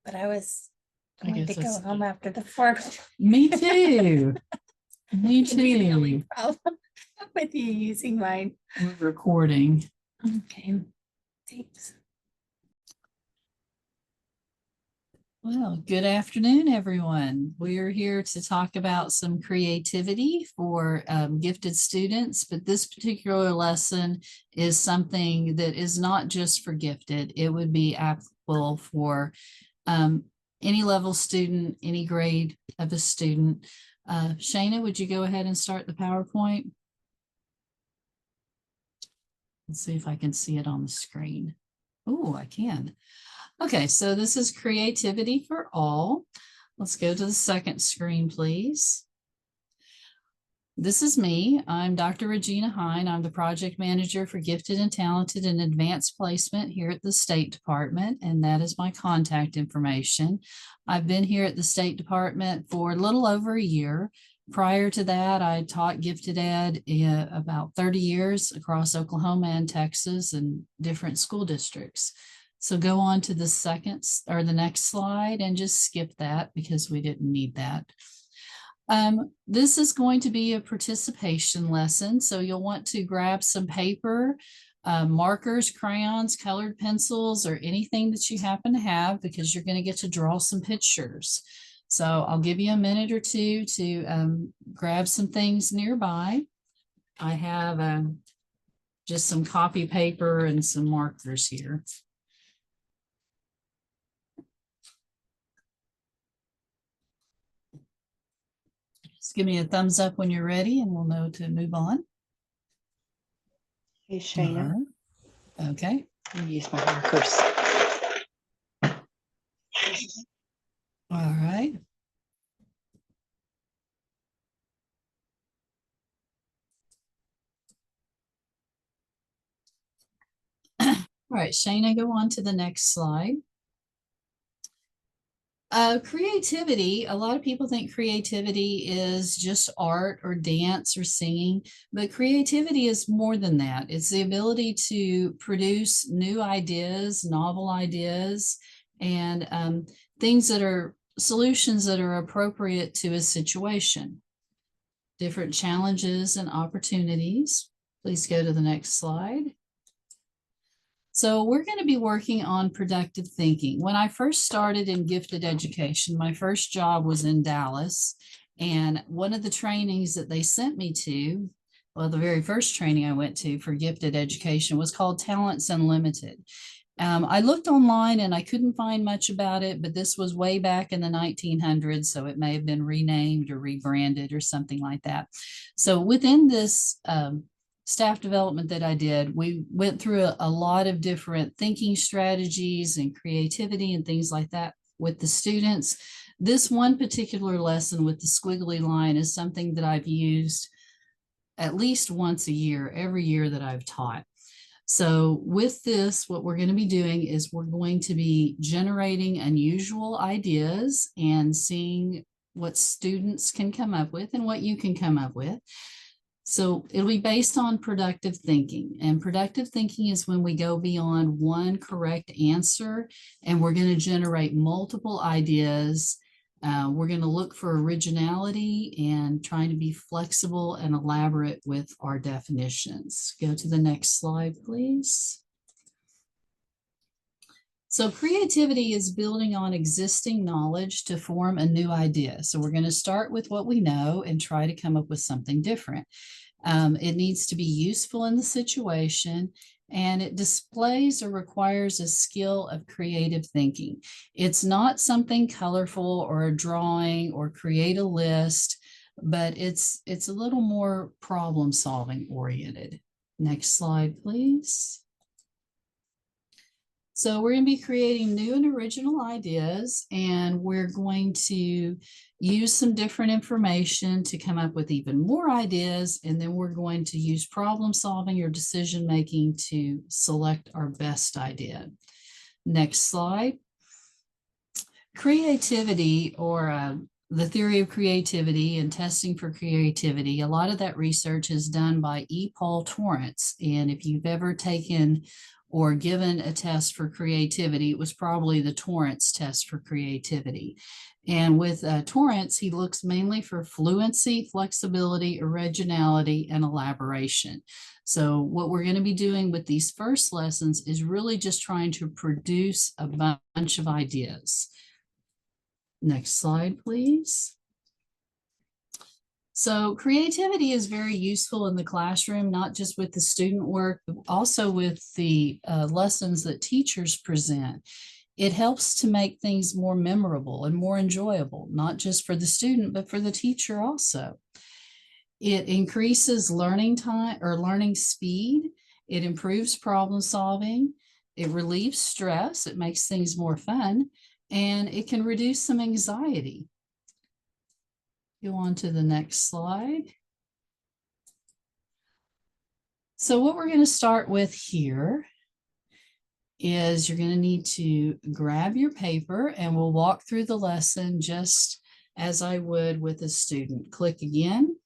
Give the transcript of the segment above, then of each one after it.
but I I wanted to guess go home after the 4th. Me too. Me It'd be the only too. problem with you using mine. We're recording. Okay, thanks. Well, good afternoon, everyone. We are here to talk about some creativity for gifted students, but this particular lesson is something that is not just for gifted. It would be applicable for any level student, any grade of a student. Shayna, would you go ahead and start the PowerPoint? Let's see if I can see it on the screen. Oh, I can. Okay, so this is creativity for all. Let's go to the second screen, please. This is me. I'm Dr. Regina Hine. I'm the project manager for gifted and talented and advanced placement here at the State Department, and that is my contact information. I've been here at the State Department for a little over a year. Prior to that, I taught gifted ed about 30 years across Oklahoma and Texas and different school districts. So go on to the second or the next slide and just skip that because we didn't need that. This is going to be a participation lesson. So you'll want to grab some paper, markers, crayons, colored pencils, or anything that you happen to have because you're going to get to draw some pictures. So I'll give you a minute or two to grab some things nearby. I have just some copy paper and some markers here. Just give me a thumbs up when you're ready and we'll know to move on. Hey, Shayna. Okay. Let me use my markers. All right. All right, Shayna, go on to the next slide. Creativity, a lot of people think creativity is just art or dance or singing, but creativity is more than that. It's the ability to produce new ideas, novel ideas, and things that are solutions that are appropriate to a situation. Different challenges and opportunities. Please go to the next slide. So we're going to be working on productive thinking. When I first started in gifted education, my first job was in Dallas. And one of the trainings that they sent me to, well, the very first training I went to for gifted education was called Talents Unlimited. I looked online and I couldn't find much about it, but this was way back in the 1900s. So it may have been renamed or rebranded or something like that. So within this staff development that I did, we went through a lot of different thinking strategies and creativity and things like that with the students. This one particular lesson with the squiggly line is something that I've used at least once a year, every year that I've taught. So with this, what we're going to be doing is we're going to be generating unusual ideas and seeing what students can come up with and what you can come up with. So it'll be based on productive thinking, and productive thinking is when we go beyond one correct answer and we're going to generate multiple ideas. We're going to look for originality and trying to be flexible and elaborate with our definitions. Go to the next slide, please. So creativity is building on existing knowledge to form a new idea. So we're going to start with what we know and try to come up with something different. It needs to be useful in the situation, and it displays or requires a skill of creative thinking. It's not something colorful or a drawing or create a list, but it's a little more problem solving oriented. Next slide, please. So we're going to be creating new and original ideas, and we're going to use some different information to come up with even more ideas. And then we're going to use problem solving or decision making to select our best idea. Next slide. Creativity, or the theory of creativity and testing for creativity. A lot of that research is done by E. Paul Torrance. And if you've ever taken or given a test for creativity, it was probably the Torrance test for creativity. And with Torrance, he looks mainly for fluency, flexibility, originality, and elaboration. So what we're going to be doing with these first lessons is really just trying to produce a bunch of ideas. Next slide, please. So creativity is very useful in the classroom, not just with the student work, but also with the lessons that teachers present. It helps to make things more memorable and more enjoyable, not just for the student, but for the teacher also. It increases learning time or learning speed. It improves problem solving. It relieves stress. It makes things more fun, and it can reduce some anxiety. Go on to the next slide. So what we're going to start with here is you're going to need to grab your paper, and we'll walk through the lesson just as I would with a student. Click again.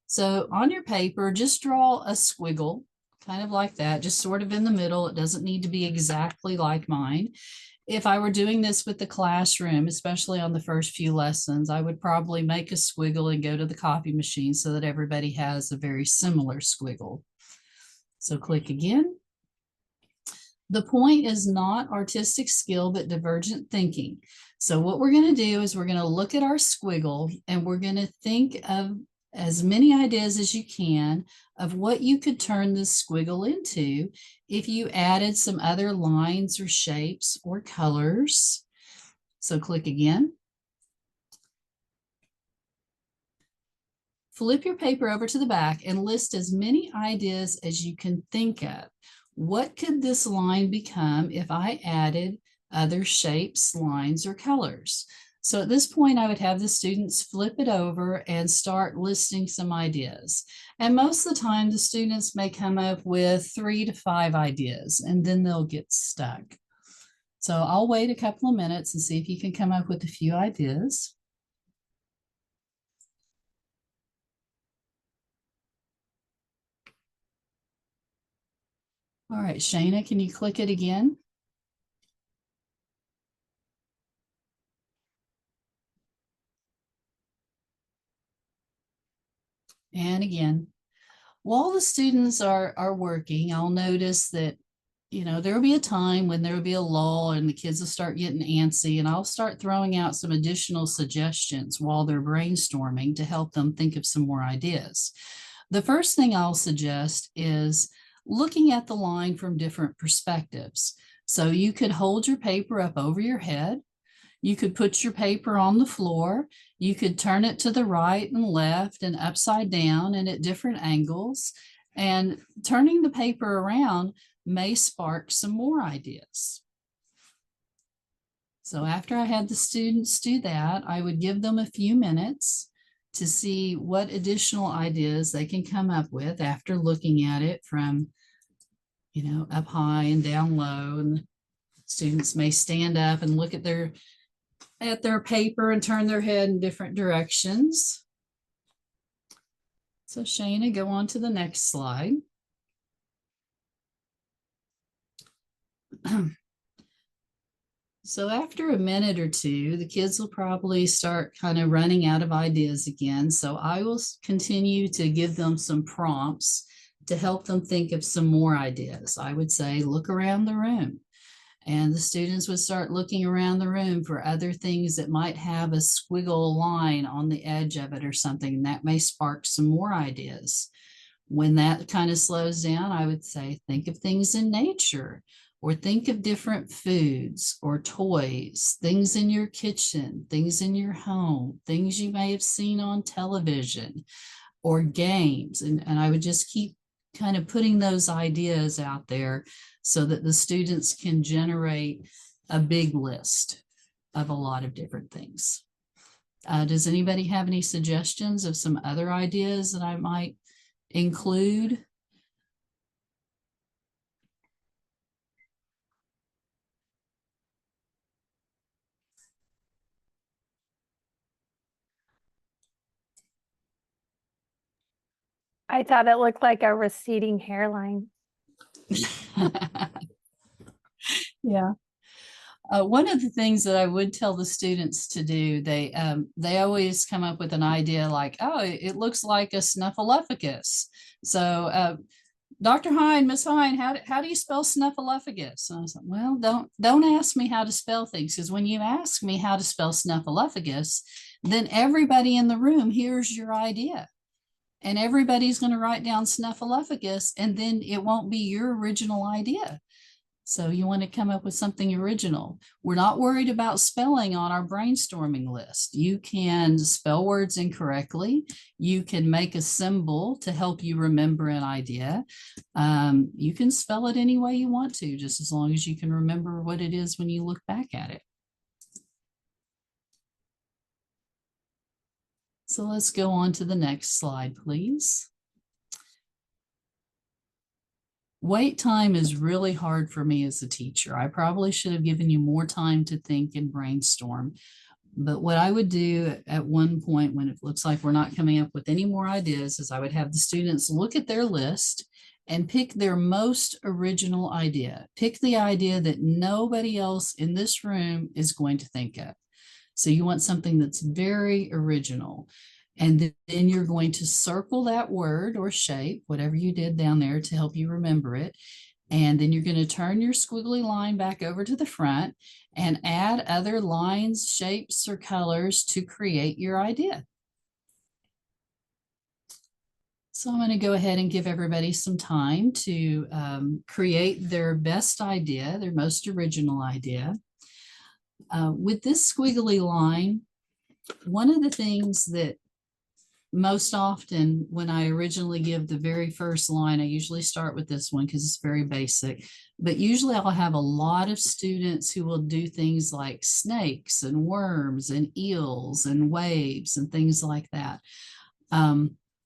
So on your paper, just draw a squiggle, kind of like that, just sort of in the middle. It doesn't need to be exactly like mine. If I were doing this with the classroom, especially on the first few lessons, I would probably make a squiggle and go to the copy machine so that everybody has a very similar squiggle. So click again. The point is not artistic skill, but divergent thinking. So what we're going to do is we're going to look at our squiggle, and we're going to think of as many ideas as you can of what you could turn this squiggle into if you added some other lines or shapes or colors. So click again. Flip your paper over to the back and list as many ideas as you can think of. What could this line become if I added other shapes, lines, or colors? So at this point, I would have the students flip it over and start listing some ideas. And most of the time, the students may come up with 3 to 5 ideas, and then they'll get stuck. So I'll wait a couple of minutes and see if you can come up with a few ideas. All right, Shayna, can you click it again? And again. While the students are working, I'll notice that, there'll be a time when there'll be a lull and the kids will start getting antsy, and I'll start throwing out some additional suggestions while they're brainstorming to help them think of some more ideas. The first thing I'll suggest is looking at the line from different perspectives. So you could hold your paper up over your head. You could put your paper on the floor. You could turn it to the right and left and upside down and at different angles. And turning the paper around may spark some more ideas. So after I had the students do that, I would give them a few minutes to see what additional ideas they can come up with after looking at it from, up high and down low. And the students may stand up and look at their paper and turn their head in different directions. So Shayna, go on to the next slide. So after a minute or two, the kids will probably start kind of running out of ideas again. So I will continue to give them some prompts to help them think of some more ideas. I would say, look around the room. And the students would start looking around the room for other things that might have a squiggle line on the edge of it or something. And that may spark some more ideas. When that kind of slows down, I would say, think of things in nature, or think of different foods or toys, things in your kitchen, things in your home, things you may have seen on television, or games. And I would just keep kind of putting those ideas out there so that the students can generate a big list of a lot of different things. Does anybody have any suggestions of some other ideas that I might include? I thought it looked like a receding hairline. Yeah. One of the things that I would tell the students to do, they always come up with an idea like, oh, it looks like a snuffleupagus. So, Dr. Hine, Miss Hine, how do you spell snuffleupagus? And I was like, well, don't ask me how to spell things, because when you ask me how to spell snuffleupagus, then everybody in the room hears your idea. And everybody's going to write down snuffleupagus, and then it won't be your original idea. So you want to come up with something original. We're not worried about spelling on our brainstorming list. You can spell words incorrectly. You can make a symbol to help you remember an idea. You can spell it any way you want to, just as long as you can remember what it is when you look back at it. So let's go on to the next slide, please. Wait time is really hard for me as a teacher. I probably should have given you more time to think and brainstorm. But what I would do at one point when it looks like we're not coming up with any more ideas is I would have the students look at their list and pick their most original idea. Pick the idea that nobody else in this room is going to think of. So you want something that's very original. And then you're going to circle that word or shape, whatever you did down there to help you remember it. And then you're going to turn your squiggly line back over to the front and add other lines, shapes, or colors to create your idea. So I'm going to go ahead and give everybody some time to create their best idea, their most original idea. With this squiggly line, one of the things that most often when I originally give the very first line, I usually start with this one because it's very basic, but usually I'll have a lot of students who will do things like snakes and worms and eels and waves and things like that,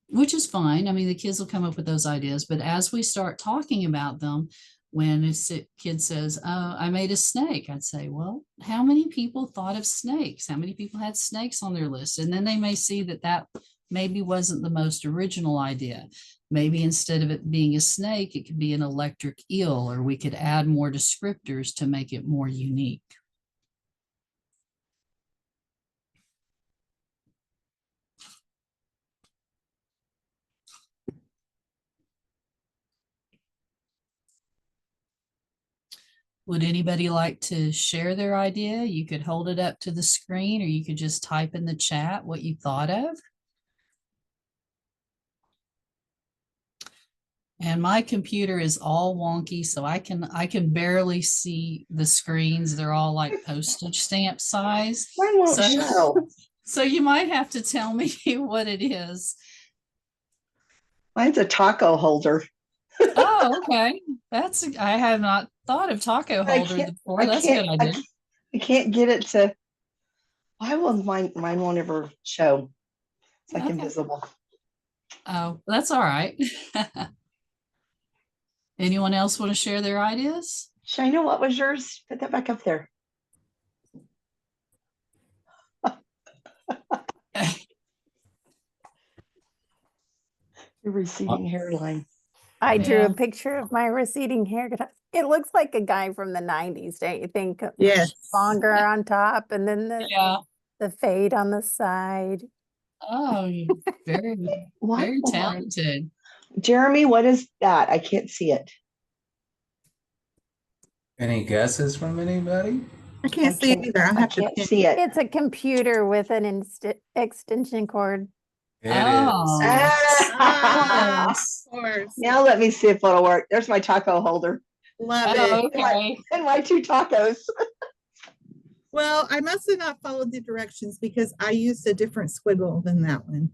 which is fine. I mean, the kids will come up with those ideas, but as we start talking about them, when a kid says, oh, I made a snake, I'd say, well, how many people thought of snakes? How many people had snakes on their list? And then they may see that that maybe wasn't the most original idea. Maybe instead of it being a snake, it could be an electric eel, or we could add more descriptors to make it more unique. Would anybody like to share their idea? You could hold it up to the screen, or you could just type in the chat what you thought of. And my computer is all wonky, so I can barely see the screens. They're all like postage stamp size. Mine won't show. So you might have to tell me what it is. Mine's a taco holder. Oh, okay. I have not thought of taco holder before. That's a good idea. I can't get it to. Why will mine won't ever show? It's like invisible. Oh, that's all right. Anyone else want to share their ideas? Shina, what was yours? Put that back up there. Your receding hairline. I drew a picture of my receding hair. It looks like a guy from the 90s, don't you think? Yes. Longer on top and then the fade on the side. Oh, you're very talented. Jeremy, what is that? I can't see it. Any guesses from anybody? I can't see it either. I can't see it. It's a computer with an extension cord. It is. Of course. Now let me see if it'll work. There's my taco holder. Love it. Okay. And my 2 tacos. Well, I must have not followed the directions because I used a different squiggle than that one.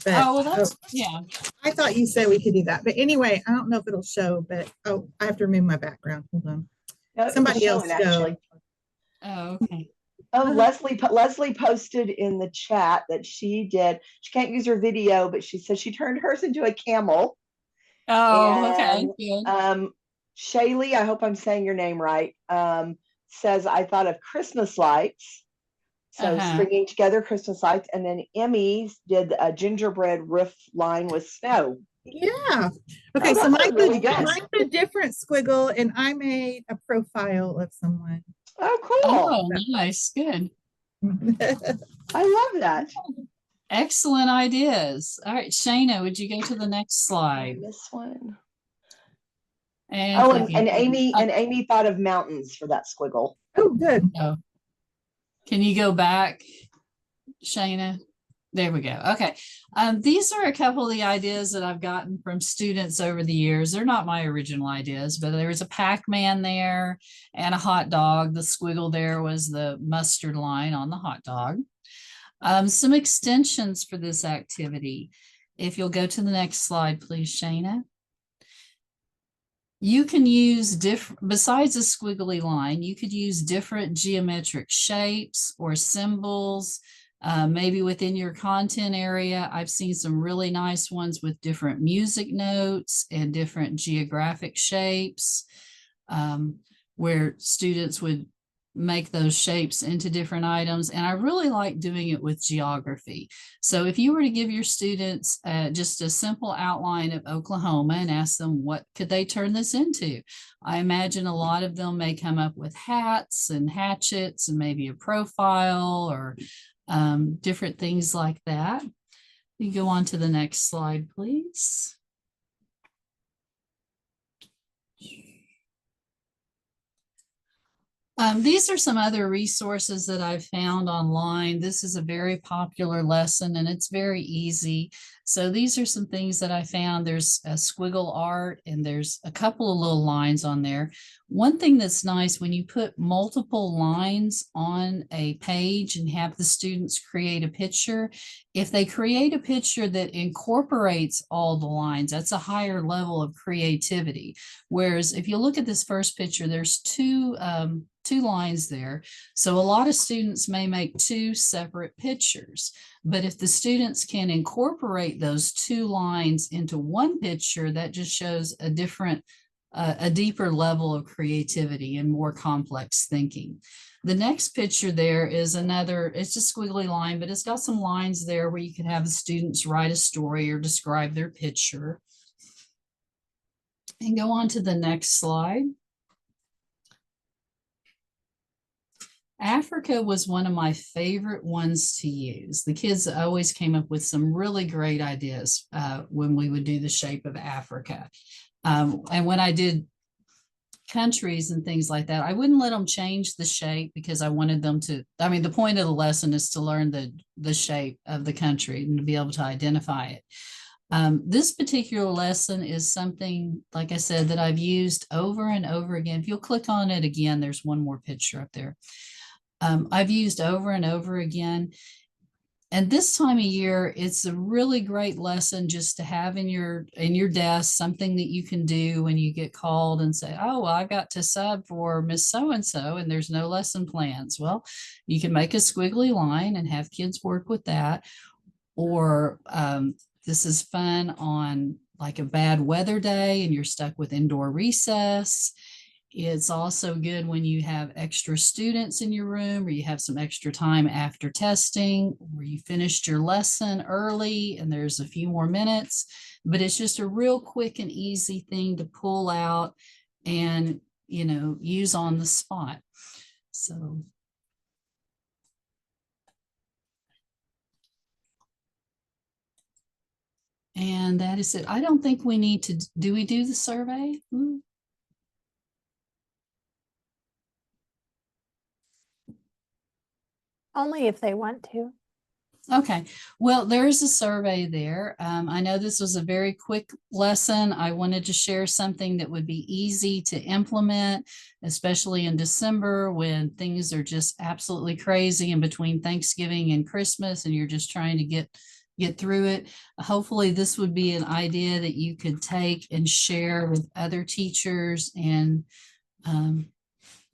But, well, that's, yeah. I thought you said we could do that. But anyway, I don't know if it'll show, but I have to remove my background. Hold on. No, Somebody else go. Oh, okay. Oh, Leslie posted in the chat that she can't use her video, but she said she turned hers into a camel. Oh, okay. Good. Shaylee, I hope I'm saying your name right, says, I thought of Christmas lights. So stringing together Christmas lights. And then Emmy did a gingerbread roof line with snow Yeah. Okay, Oh, so that was really good. mine's a different squiggle, and I made a profile of someone. Oh, cool. Oh, nice. Good. I love that. Excellent ideas. All right, Shayna, would you go to the next slide? This one. And Oh, click and it. Amy thought of mountains for that squiggle. Oh, good. Oh. Can you go back, Shayna? There we go. Okay. These are a couple of the ideas that I've gotten from students over the years. They're not my original ideas, but there was a Pac-Man there and a hot dog. The squiggle there was the mustard line on the hot dog. Some extensions for this activity. If you'll go to the next slide, please, Shayna. You can use different, besides a squiggly line, you could use different geometric shapes or symbols. Maybe within your content area, I've seen some really nice ones with different music notes and different geographic shapes, where students would make those shapes into different items. And I really like doing it with geography. So if you were to give your students just a simple outline of Oklahoma and ask them what could they turn this into, I imagine a lot of them may come up with hats and hatchets and maybe a profile or different things like that. You go on to the next slide, please. These are some other resources that I've found online. This is a very popular lesson and it's very easy. So these are some things that I found. There's a squiggle art and there's a couple of little lines on there. One thing that's nice when you put multiple lines on a page and have the students create a picture, if they create a picture that incorporates all the lines, that's a higher level of creativity. Whereas if you look at this first picture, there's two lines there. So a lot of students may make two separate pictures, but if the students can incorporate those two lines into one picture, that just shows a different, a deeper level of creativity and more complex thinking. The next picture there is another, it's a squiggly line, but it's got some lines there where you can have the students write a story or describe their picture. And go on to the next slide. Africa was one of my favorite ones to use. The kids always came up with some really great ideas when we would do the shape of Africa. And when I did countries and things like that, I wouldn't let them change the shape because I wanted them to, I mean, the point of the lesson is to learn the shape of the country and to be able to identify it. This particular lesson is something, like I said, that I've used over and over again. If you'll click on it again, there's one more picture up there. I've used over and over again. And this time of year, it's a really great lesson just to have in your desk, something that you can do when you get called and say, oh, well, I've got to sub for Miss So-and-so and there's no lesson plans. Well, you can make a squiggly line and have kids work with that. Or this is fun on like a bad weather day and you're stuck with indoor recess. It's also good when you have extra students in your room or you have some extra time after testing or you finished your lesson early and there's a few more minutes, but it's just a real quick and easy thing to pull out and, you know, use on the spot. So. And that is it. I don't think we need to, do we do the survey? Only if they want to. Okay, well, there's a survey there. I know this was a very quick lesson. I wanted to share something that would be easy to implement, especially in December when things are just absolutely crazy in between Thanksgiving and Christmas and you're just trying to get through it. Hopefully this would be an idea that you could take and share with other teachers and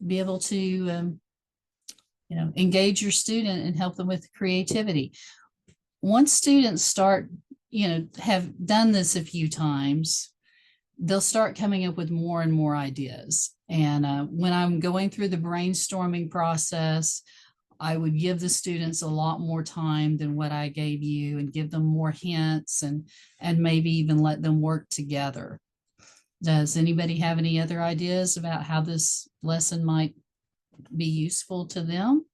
be able to you know, engage your student and help them with creativity. Once students start, you know, have done this a few times, they'll start coming up with more and more ideas. And when I'm going through the brainstorming process, I would give the students a lot more time than what I gave you and give them more hints and maybe even let them work together. Does anybody have any other ideas about how this lesson might be useful to them?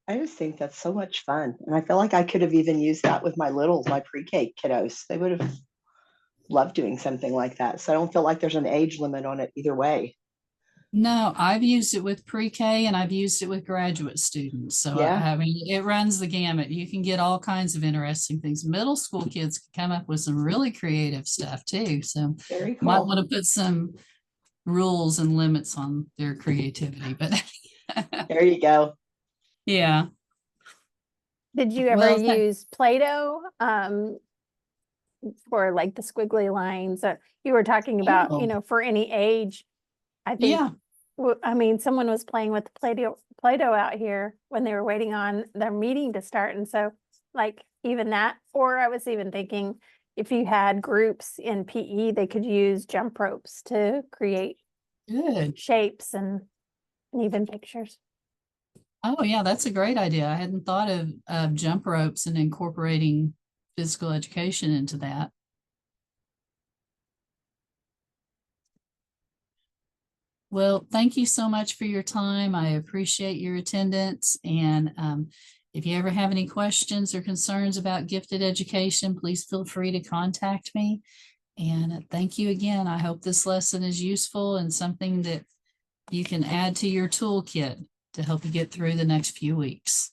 I just think that's so much fun. And I feel like I could have even used that with my pre-K kiddos. They would have loved doing something like that. So I don't feel like there's an age limit on it either way. No, I've used it with pre-K and I've used it with graduate students. So Yeah. I mean, it runs the gamut. You can get all kinds of interesting things. Middle school kids can come up with some really creative stuff too. So Very might cool. want to put some rules and limits on their creativity, but There you go. yeah. Did you ever Well, use Play-Doh for like the squiggly lines? You were talking about, Oh. for any age. I think, Yeah. I mean, someone was playing with Play-Doh out here when they were waiting on their meeting to start. And so like even that, or I was even thinking if you had groups in PE, they could use jump ropes to create Good. shapes and even pictures. Oh, yeah, that's a great idea. I hadn't thought of jump ropes and incorporating physical education into that. Well, thank you so much for your time. I appreciate your attendance. And if you ever have any questions or concerns about gifted education, please feel free to contact me. And thank you again. I hope this lesson is useful and something that you can add to your toolkit to help you get through the next few weeks.